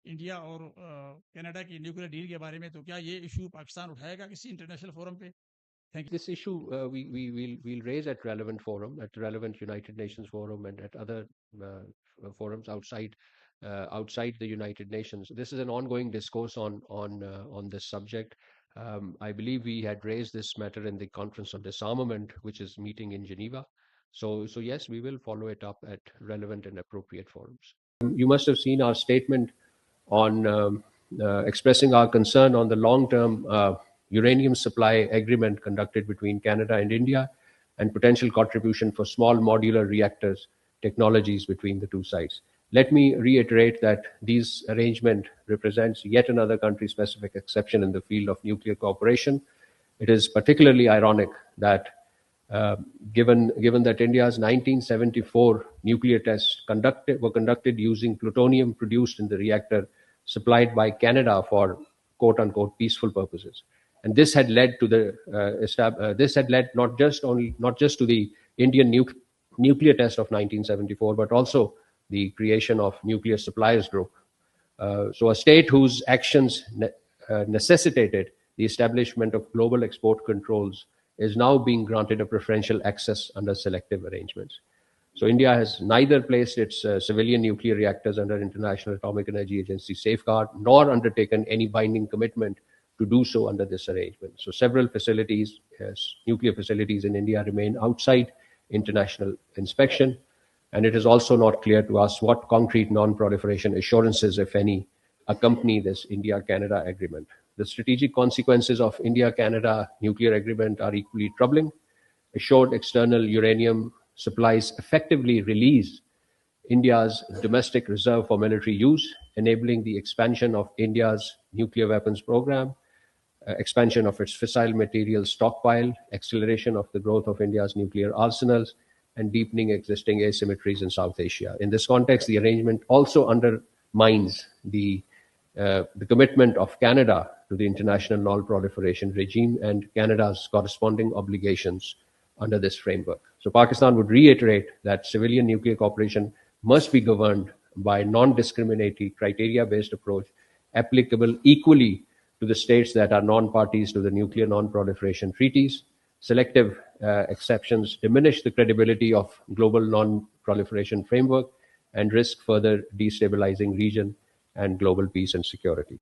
India और Canada की nuclear deal के बारे में, तो क्या ये इशू पाकिस्तान उठाएगा किसी इंटरनेशनल फोरम पे? Thank you. This issue we'll raise at relevant United Nations forum and at other forums outside the United Nations. This is an ongoing discourse on this subject. I believe we had raised this matter in the Conference on Disarmament, which is meeting in Geneva. So yes, we will follow it up at relevant and appropriate forums. You must have seen our statement on expressing our concern on the long-term uranium supply agreement conducted between Canada and India, and potential contribution for small modular reactors technologies between the two sides. Let me reiterate that this arrangement represents yet another country-specific exception in the field of nuclear cooperation. It is particularly ironic that given that India's 1974 nuclear tests were conducted using plutonium produced in the reactor supplied by Canada for quote unquote peaceful purposes, and this had led to not just to the Indian nuclear test of 1974, but also the creation of Nuclear Suppliers Group. So a state whose actions necessitated the establishment of global export controls is now being granted a preferential access under selective arrangements. So India has neither placed its civilian nuclear reactors under International Atomic Energy Agency safeguard, nor undertaken any binding commitment to do so under this arrangement. So several facilities, nuclear facilities in India, remain outside international inspection, and it is also not clear to us what concrete non-proliferation assurances, if any, accompany this India-Canada agreement. The strategic consequences of India-Canada nuclear agreement are equally troubling. Assured external uranium supplies effectively release India's domestic reserve for military use, enabling the expansion of India's nuclear weapons program, expansion of its fissile materials stockpile, acceleration of the growth of India's nuclear arsenals, and deepening existing asymmetries in South Asia. In this context, the arrangement also undermines the commitment of Canada to the international non-proliferation regime and Canada's corresponding obligations under this framework. So Pakistan would reiterate that civilian nuclear cooperation must be governed by non-discriminatory criteria-based approach applicable equally to the states that are non-parties to the nuclear non-proliferation treaties. Selective exceptions diminish the credibility of global non-proliferation framework and risk further destabilizing region and global peace and security.